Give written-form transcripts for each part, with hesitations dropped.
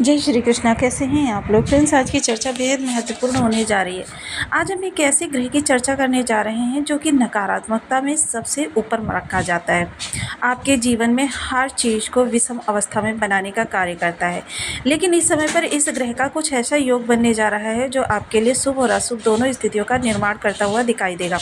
जय श्री कृष्णा। कैसे हैं आप लोग? फ्रेंड्स, आज की चर्चा बेहद महत्वपूर्ण होने जा रही है। आज हम एक ऐसे ग्रह की चर्चा करने जा रहे हैं जो कि नकारात्मकता में सबसे ऊपर रखा जाता है। आपके जीवन में हर चीज़ को विषम अवस्था में बनाने का कार्य करता है, लेकिन इस समय पर इस ग्रह का कुछ ऐसा योग बनने जा रहा है जो आपके लिए शुभ और अशुभ दोनों स्थितियों का निर्माण करता हुआ दिखाई देगा।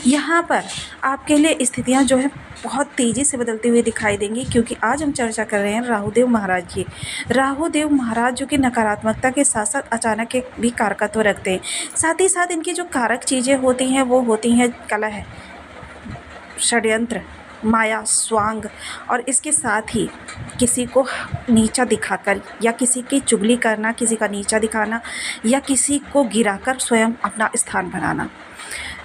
यहाँ पर आपके लिए स्थितियाँ जो है बहुत तेज़ी से बदलती हुई दिखाई देंगी, क्योंकि आज हम चर्चा कर रहे हैं राहुदेव महाराज की। राहुदेव महाराज जो कि नकारात्मकता के साथ साथ अचानक के भी कारकत्व रखते हैं। साथ ही साथ इनकी जो कारक चीज़ें होती हैं वो होती हैं कलह, षड्यंत्र, माया, स्वांग, और इसके साथ ही किसी को नीचा दिखाकर या किसी की चुगली करना, किसी का नीचा दिखाना या किसी को गिराकर स्वयं अपना स्थान बनाना।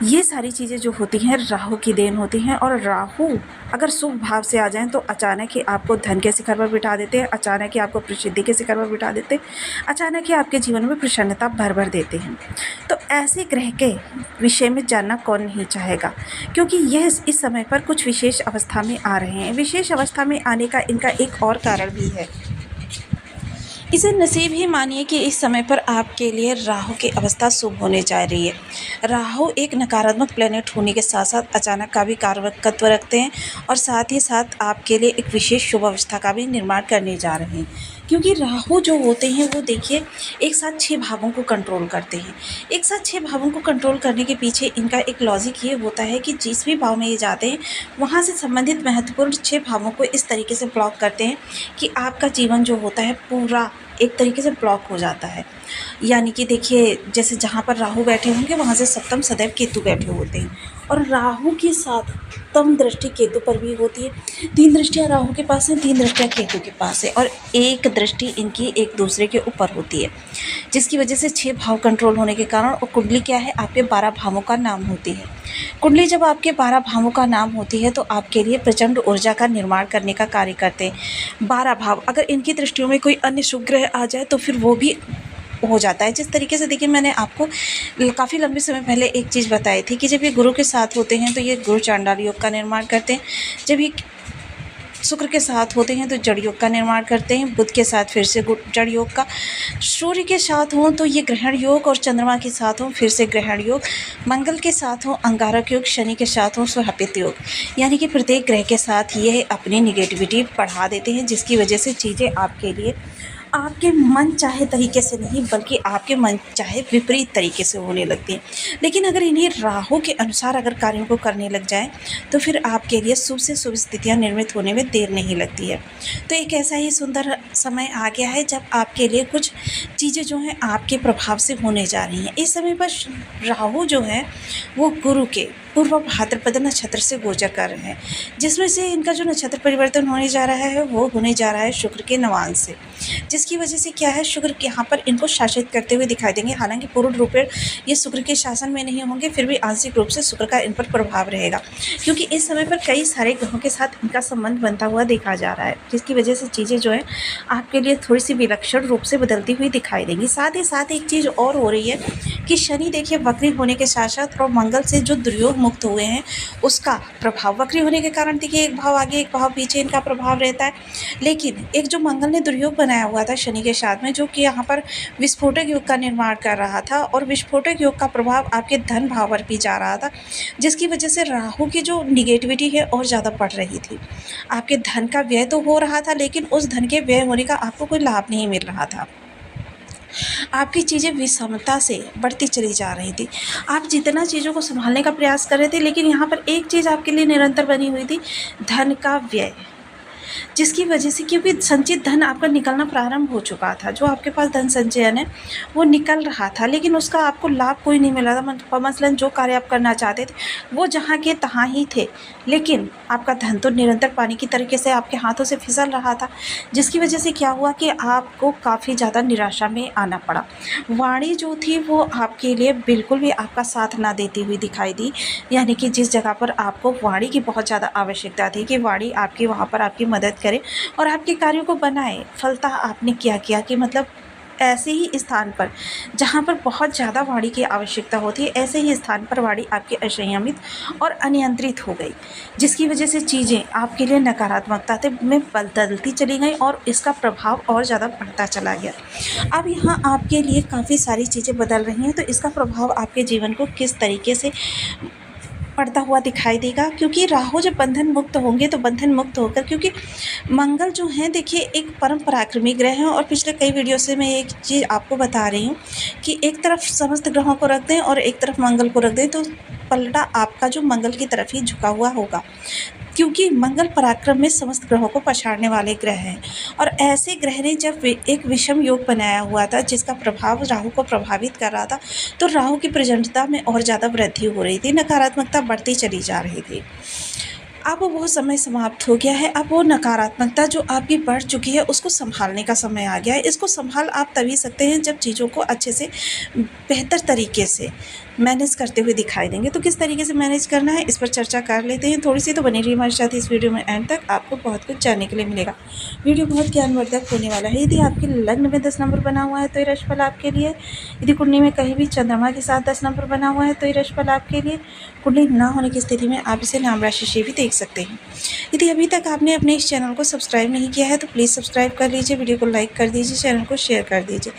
ये सारी चीज़ें जो होती हैं राहु की देन होती हैं। और राहु अगर शुभ भाव से आ जाएं तो अचानक ही आपको धन के शिखर पर बिठा देते हैं, अचानक ही आपको प्रसिद्धि के शिखर पर बिठा देते हैं, अचानक ही आपके जीवन में प्रसन्नता भर भर देते हैं। तो ऐसे ग्रह के विषय में जानना कौन नहीं चाहेगा, क्योंकि यह इस समय पर कुछ विशेष अवस्था में आ रहे हैं। विशेष अवस्था में आने का इनका एक और कारण भी है। इसे नसीब ही मानिए कि इस समय पर आपके लिए राहु की अवस्था शुभ होने जा रही है। राहु एक नकारात्मक प्लेनेट होने के साथ साथ अचानक का भी कारकत्व रखते हैं और साथ ही साथ आपके लिए एक विशेष शुभ अवस्था का भी निर्माण करने जा रहे हैं। क्योंकि राहु जो होते हैं वो देखिए एक साथ 6 भावों को कंट्रोल करते हैं। एक साथ 6 भावों को कंट्रोल करने के पीछे इनका एक लॉजिक ये होता है कि जिस भी भाव में ये जाते हैं वहाँ से संबंधित महत्वपूर्ण 6 भावों को इस तरीके से ब्लॉक करते हैं कि आपका जीवन जो होता है पूरा एक तरीके से ब्लॉक हो जाता है। यानी कि देखिए, जैसे जहाँ पर राहु बैठे होंगे वहाँ से सप्तम सदैव केतु बैठे होते हैं, और राहु के साथ सप्तम दृष्टि केतु पर भी होती है। 3 दृष्टियाँ राहु के पास हैं, 3 दृष्टियाँ केतु के पास है, और एक दृष्टि इनकी एक दूसरे के ऊपर होती है, जिसकी वजह से 6 भाव कंट्रोल होने के कारण। और कुंडली क्या है? आपके 12 भावों का नाम होती है। कुंडली जब आपके 12 भावों का नाम होती है तो आपके लिए प्रचंड ऊर्जा का निर्माण करने का कार्य करते हैं। 12 भाव, अगर इनकी दृष्टियों में कोई अन्य शुभ ग्रह आ जाए तो फिर वो भी हो जाता है। जिस तरीके से देखिए, मैंने आपको काफ़ी लंबे समय पहले एक चीज़ बताई थी कि जब ये गुरु के साथ होते हैं तो ये गुरु चांडाल योग का निर्माण करते हैं। जब ये शुक्र के साथ होते हैं तो जड़ योग का निर्माण करते हैं। बुध के साथ फिर से जड़ योग का, सूर्य के साथ हों तो ये ग्रहण योग, और चंद्रमा के साथ हों फिर से ग्रहण योग, मंगल के साथ हों अंगारक योग, शनि के साथ हों स्वापित योग। यानी कि प्रत्येक ग्रह के साथ ये अपनी निगेटिविटी बढ़ा देते हैं, जिसकी वजह से चीज़ें आपके लिए आपके मन चाहे तरीके से नहीं बल्कि आपके मन चाहे विपरीत तरीके से होने लगती हैं। लेकिन अगर इन्हीं राहु के अनुसार अगर कार्यों को करने लग जाएं तो फिर आपके लिए शुभ से शुभ स्थितियां निर्मित होने में देर नहीं लगती है। तो एक ऐसा ही सुंदर समय आ गया है जब आपके लिए कुछ चीज़ें जो हैं आपके प्रभाव से होने जा रही हैं। इस समय पर राहु जो है वो गुरु के पूर्व भाद्रपद नक्षत्र से गोचर कर रहे हैं, जिसमें से इनका जो नक्षत्र परिवर्तन होने जा रहा है वो होने जा रहा है शुक्र के नवांश से, जिसकी वजह से क्या है, शुक्र यहाँ पर इनको शासित करते हुए दिखाई देंगे। हालांकि पूर्ण रूप में ये शुक्र के शासन में नहीं होंगे, फिर भी आंशिक रूप से शुक्र का इन पर प्रभाव रहेगा, क्योंकि इस समय पर कई सारे ग्रहों के साथ इनका संबंध बनता हुआ देखा जा रहा है, जिसकी वजह से चीज़ें जो है आपके लिए थोड़ी सी विलक्षण रूप से बदलती हुई दिखाई देंगी। साथ ही साथ एक चीज़ और हो रही है कि शनि देखिए वक्री होने के साथ साथ और मंगल से जो दुर्योग मुक्त हुए हैं उसका प्रभाव, वक्री होने के कारण देखिए एक भाव आगे एक भाव पीछे इनका प्रभाव रहता है। लेकिन एक जो मंगल ने दुर्योग बनाया हुआ था शनि के साथ में, जो कि यहाँ पर विस्फोटक योग का निर्माण कर रहा था, और विस्फोटक योग का प्रभाव आपके धन भाव पर भी जा रहा था, जिसकी वजह से राहु की जो निगेटिविटी है और ज़्यादा बढ़ रही थी। आपके धन का व्यय तो हो रहा था, लेकिन उस धन के व्यय होने का आपको कोई लाभ नहीं मिल रहा था। आपकी चीज़ें विषमता से बढ़ती चली जा रही थी। आप जितना चीज़ों को संभालने का प्रयास कर रहे थे, लेकिन यहाँ पर एक चीज़ आपके लिए निरंतर बनी हुई थी, धन का व्यय, जिसकी वजह से क्योंकि संचित धन आपका निकलना प्रारंभ हो चुका था। जो आपके पास धन संचयन है वो निकल रहा था, लेकिन उसका आपको लाभ कोई नहीं मिला था। मसलन जो कार्य आप करना चाहते थे वो जहाँ के तहाँ ही थे, लेकिन आपका धन तो निरंतर पानी की तरीके से आपके हाथों से फिसल रहा था, जिसकी वजह से क्या हुआ कि आपको काफ़ी ज़्यादा निराशा में आना पड़ा। वाणी जो थी वो आपके लिए बिल्कुल भी आपका साथ ना देती हुई दिखाई दी। यानी कि जिस जगह पर आपको वाणी की बहुत ज़्यादा आवश्यकता थी कि वाणी आपकी वहाँ पर आपकी मदद करे और आपके कार्यों को बनाए, फलता आपने क्या किया कि मतलब ऐसे ही स्थान पर जहाँ पर बहुत ज़्यादा वाणी की आवश्यकता होती है, ऐसे ही स्थान पर वाणी आपकी असंयमित और अनियंत्रित हो गई, जिसकी वजह से चीज़ें आपके लिए नकारात्मकता में बदलती चली गई और इसका प्रभाव और ज़्यादा बढ़ता चला गया। अब यहाँ आपके लिए काफ़ी सारी चीज़ें बदल रही हैं, तो इसका प्रभाव आपके जीवन को किस तरीके से पड़ता हुआ दिखाई देगा, क्योंकि राहु जब बंधन मुक्त होंगे तो बंधन मुक्त होकर, क्योंकि मंगल जो है देखिए एक परम पराक्रमी ग्रह है, और पिछले कई वीडियो से मैं एक चीज़ आपको बता रही हूँ कि एक तरफ समस्त ग्रहों को रख दें और एक तरफ मंगल को रख दें तो पलटा आपका जो मंगल की तरफ ही झुका हुआ होगा, क्योंकि मंगल पराक्रम में समस्त ग्रहों को पछाड़ने वाले ग्रह हैं। और ऐसे ग्रह ने जब एक विषम योग बनाया हुआ था जिसका प्रभाव राहु को प्रभावित कर रहा था, तो राहु की प्रचंडता में और ज़्यादा वृद्धि हो रही थी, नकारात्मकता बढ़ती चली जा रही थी। अब वो समय समाप्त हो गया है। अब वो नकारात्मकता जो आपकी बढ़ चुकी है उसको संभालने का समय आ गया है। इसको संभाल आप तभी सकते हैं जब चीज़ों को अच्छे से बेहतर तरीके से मैनेज करते हुए दिखाई देंगे। तो किस तरीके से मैनेज करना है इस पर चर्चा कर लेते हैं थोड़ी सी, तो बनी रही हमारे साथ इस वीडियो में एंड तक, आपको बहुत कुछ जानने के लिए मिलेगा। वीडियो बहुत ज्ञानवर्धक होने वाला है। यदि आपके लग्न में 10 नंबर बना हुआ है तो ये राशिफल आपके लिए। यदि कुंडली में कहीं भी चंद्रमा के साथ 10 नंबर बना हुआ है तो ये राशिफल आपके लिए। कुंडली ना होने की स्थिति में आप इसे नाम राशि से भी देख सकते हैं। यदि अभी तक आपने अपने इस चैनल को सब्सक्राइब नहीं किया है तो प्लीज़ सब्सक्राइब कर लीजिए, वीडियो को लाइक कर दीजिए, चैनल को शेयर कर दीजिए।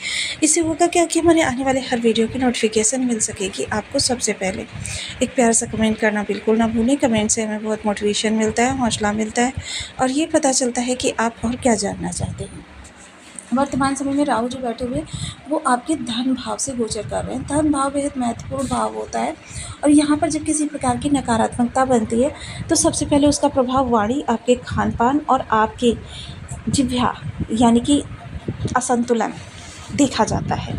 इससे होगा क्या कि हमारे आने वाले हर वीडियो की नोटिफिकेशन मिल सकेगी आपको सबसे पहले। एक प्यारा सा कमेंट करना बिल्कुल ना भूलें। कमेंट से हमें बहुत मोटिवेशन मिलता है, हौसला मिलता है और ये पता चलता है कि आप और क्या जानना चाहते हैं। वर्तमान समय में राहु जो बैठे हुए वो आपके धन भाव से गोचर कर रहे हैं। धन भाव बेहद महत्वपूर्ण भाव होता है और यहाँ पर जब किसी प्रकार की नकारात्मकता बनती है तो सबसे पहले उसका प्रभाव वाणी, आपके खान पान और आपके जिह्वा यानी कि असंतुलन देखा जाता है,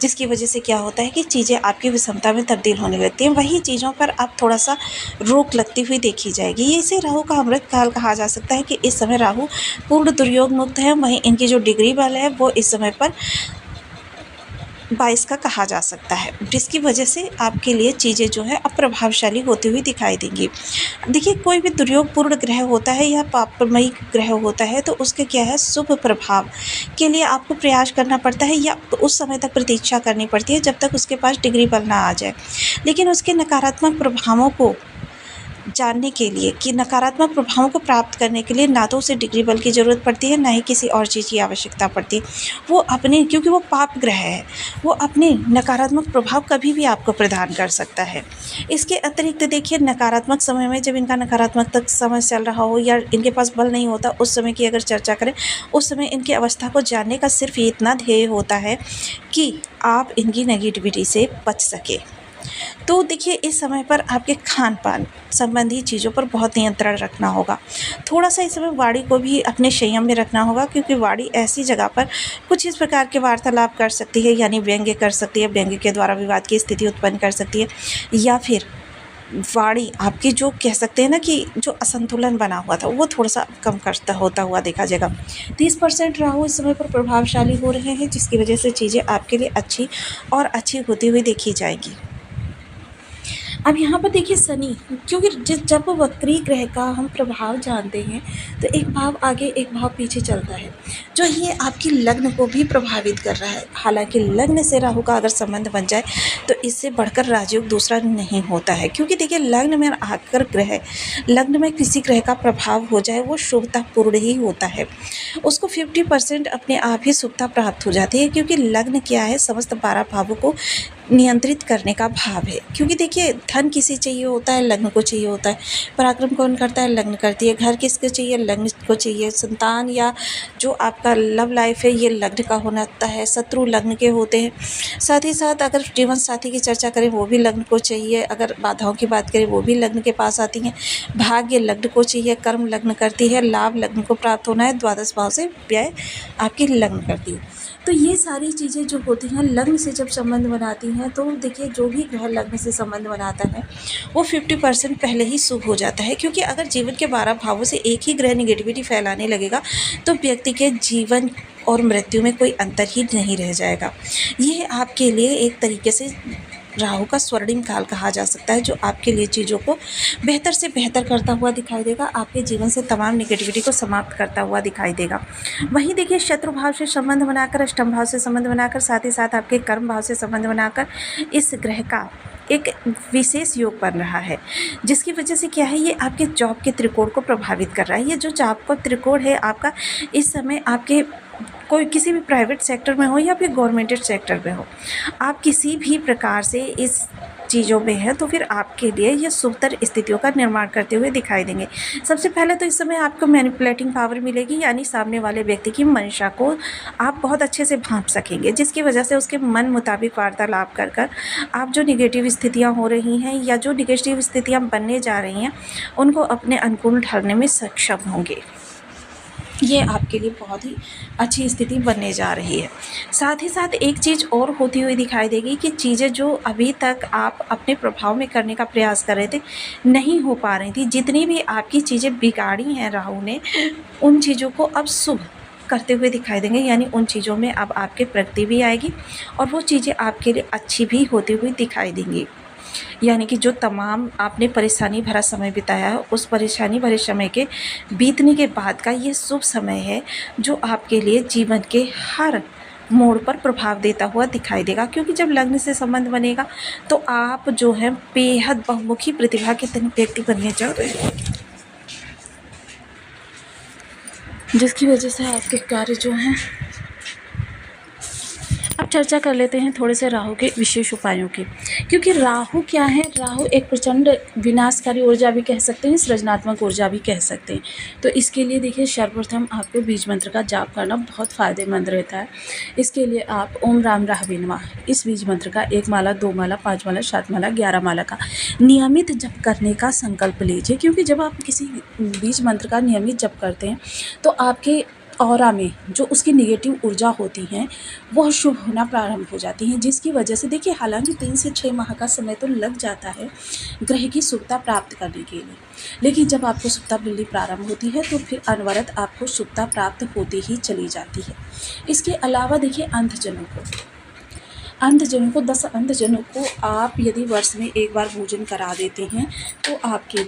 जिसकी वजह से क्या होता है कि चीज़ें आपकी विषमता में तब्दील होने लगती हैं। वही चीज़ों पर आप थोड़ा सा रोक लगती हुई देखी जाएगी। ये इसे राहु का अमृत काल कहा जा सकता है कि इस समय राहु पूर्ण दुर्योग मुक्त है। वहीं इनकी जो डिग्री बल है वो इस समय पर 22 का कहा जा सकता है, जिसकी वजह से आपके लिए चीज़ें जो है अप्रभावशाली होती हुई दिखाई देंगी। देखिए, कोई भी दुर्योगपूर्ण ग्रह होता है या पापमयी ग्रह होता है तो उसके क्या है, शुभ प्रभाव के लिए आपको प्रयास करना पड़ता है या उस समय तक प्रतीक्षा करनी पड़ती है जब तक उसके पास डिग्री बल ना आ जाए। लेकिन उसके नकारात्मक प्रभावों को जानने के लिए, कि नकारात्मक प्रभावों को प्राप्त करने के लिए ना तो उसे डिग्री बल की ज़रूरत पड़ती है, ना ही किसी और चीज़ की आवश्यकता पड़ती है। वो अपने, क्योंकि वो पाप ग्रह है, वो अपने नकारात्मक प्रभाव कभी भी आपको प्रदान कर सकता है। इसके अतिरिक्त देखिए, नकारात्मक समय में जब इनका नकारात्मक तक समय चल रहा हो या इनके पास बल नहीं होता, उस समय की अगर चर्चा करें, उस समय इनकी अवस्था को जानने का सिर्फ इतना ध्येय होता है कि आप इनकी नेगेटिविटी से बच सके। तो देखिए, इस समय पर आपके खान पान संबंधी चीज़ों पर बहुत नियंत्रण रखना होगा। थोड़ा सा इस समय वाणी को भी अपने संयम में रखना होगा, क्योंकि वाणी ऐसी जगह पर कुछ इस प्रकार के वार्तालाप कर सकती है, यानी व्यंग्य कर सकती है, व्यंग्य के द्वारा विवाद की स्थिति उत्पन्न कर सकती है, या फिर वाणी आपकी जो कह सकते हैं ना कि जो असंतुलन बना हुआ था वो थोड़ा सा कम करता होता हुआ देखा जाएगा। 30% राहु इस समय पर प्रभावशाली हो रहे हैं, जिसकी वजह से चीज़ें आपके लिए अच्छी और अच्छी होती हुई देखी जाएगी। अब यहाँ पर देखिए शनि, क्योंकि जब वक्री ग्रह का हम प्रभाव जानते हैं तो एक भाव आगे एक भाव पीछे चलता है, जो ये आपकी लग्न को भी प्रभावित कर रहा है। हालांकि लग्न से राहु का अगर संबंध बन जाए तो इससे बढ़कर राजयोग दूसरा नहीं होता है, क्योंकि देखिए लग्न में आकर ग्रह, लग्न में किसी ग्रह का प्रभाव हो जाए वो शुभतापूर्ण ही होता है। उसको 50% अपने आप ही शुभता प्राप्त हो जाती है, क्योंकि लग्न क्या है, समस्त 12 भावों को नियंत्रित करने का भाव है। क्योंकि देखिए, धन किसे चाहिए होता है, लग्न को चाहिए होता है। पराक्रम कौन करता है, लग्न करती है। घर किसको चाहिए, लग्न को चाहिए। संतान या जो आपका लव लाइफ है ये लग्न का होना है। शत्रु लग्न के होते हैं। साथ ही साथ अगर जीवन साथी की चर्चा करें वो भी लग्न को चाहिए। अगर बाधाओं की बात करें वो भी लग्न के पास आती हैं। भाग्य लग्न को चाहिए, कर्म लग्न करती है, लाभ लग्न को प्राप्त होना है, द्वादश भाव से व्यय आपकी लग्न करती है। तो ये सारी चीज़ें जो होती हैं लग्न से जब संबंध बनाती हैं, तो देखिए जो भी ग्रह लग्न से संबंध बनाता है वो 50% पहले ही शुभ हो जाता है। क्योंकि अगर जीवन के 12 भावों से एक ही ग्रह निगेटिविटी फैलाने लगेगा तो व्यक्ति के जीवन और मृत्यु में कोई अंतर ही नहीं रह जाएगा। ये आपके लिए एक तरीके से राहु का स्वर्णिम काल कहा जा सकता है, जो आपके लिए चीज़ों को बेहतर से बेहतर करता हुआ दिखाई देगा, आपके जीवन से तमाम नेगेटिविटी को समाप्त करता हुआ दिखाई देगा। वहीं देखिए, शत्रु भाव से संबंध बनाकर, अष्टम भाव से संबंध बनाकर, साथ ही साथ आपके कर्म भाव से संबंध बनाकर इस ग्रह का एक विशेष योग बन रहा है, जिसकी वजह से क्या है, ये आपके जॉब के त्रिकोण को प्रभावित कर रहा है। ये जो जॉब का त्रिकोण है आपका, इस समय आपके कोई किसी भी प्राइवेट सेक्टर में हो या फिर गवर्नमेंटेड सेक्टर में हो, आप किसी भी प्रकार से इस चीज़ों में है, तो फिर आपके लिए ये शुभतर स्थितियों का निर्माण करते हुए दिखाई देंगे। सबसे पहले तो इस समय आपको मैनिपुलेटिंग पावर मिलेगी, यानी सामने वाले व्यक्ति की मंशा को आप बहुत अच्छे से भांप सकेंगे, जिसकी वजह से उसके मन मुताबिक वार्तालाप कर कर आप जो निगेटिव स्थितियाँ हो रही हैं या जो निगेटिव स्थितियाँ बनने जा रही हैं, उनको अपने अनुकूल ढालने में सक्षम होंगे। ये आपके लिए बहुत ही अच्छी स्थिति बनने जा रही है। साथ ही साथ एक चीज़ और होती हुई दिखाई देगी कि चीज़ें जो अभी तक आप अपने प्रभाव में करने का प्रयास कर रहे थे, नहीं हो पा रही थी, जितनी भी आपकी चीज़ें बिगाड़ी हैं राहु ने, उन चीज़ों को अब शुभ करते हुए दिखाई देंगे, यानी उन चीज़ों में अब आपके प्रगति भी आएगी और वो चीज़ें आपके लिए अच्छी भी होती हुई दिखाई देंगी। यानी कि जो तमाम आपने परेशानी भरा समय बिताया है, उस परेशानी भरे समय के बीतने के बाद का ये शुभ समय है, जो आपके लिए जीवन के हर मोड़ पर प्रभाव देता हुआ दिखाई देगा। क्योंकि जब लग्न से संबंध बनेगा तो आप जो है बेहद बहुमुखी प्रतिभा के व्यक्ति बनने जा रहे हैं, जिसकी वजह से आपके कार्य जो हैं। अब चर्चा कर लेते हैं थोड़े से राहु के विशेष उपायों की, क्योंकि राहु क्या है, राहु एक प्रचंड विनाशकारी ऊर्जा भी कह सकते हैं, सृजनात्मक ऊर्जा भी कह सकते हैं। तो इसके लिए देखिए, सर्वप्रथम आपको बीज मंत्र का जाप करना बहुत फ़ायदेमंद रहता है। इसके लिए आप ओम राम राहवे नमः इस बीज मंत्र का 1 माला, 2 माला, 5 माला, 7 माला, 11 माला का नियमित जप करने का संकल्प लीजिए। क्योंकि जब आप किसी बीज मंत्र का नियमित जप करते हैं तो आपके ऑरा में जो उसकी नेगेटिव ऊर्जा होती हैं वह शुभ होना प्रारंभ हो जाती हैं, जिसकी वजह से देखिए, हालांकि 3 से 6 माह का समय तो लग जाता है ग्रह की शुभता प्राप्त करने के लिए, लेकिन जब आपको शुभता मिलनी प्रारंभ होती है तो फिर अनवरत आपको शुभता प्राप्त होती ही चली जाती है। इसके अलावा देखिए, अंधजनों को 10 अंधजनों को आप यदि वर्ष में एक बार भोजन करा देते हैं तो आपके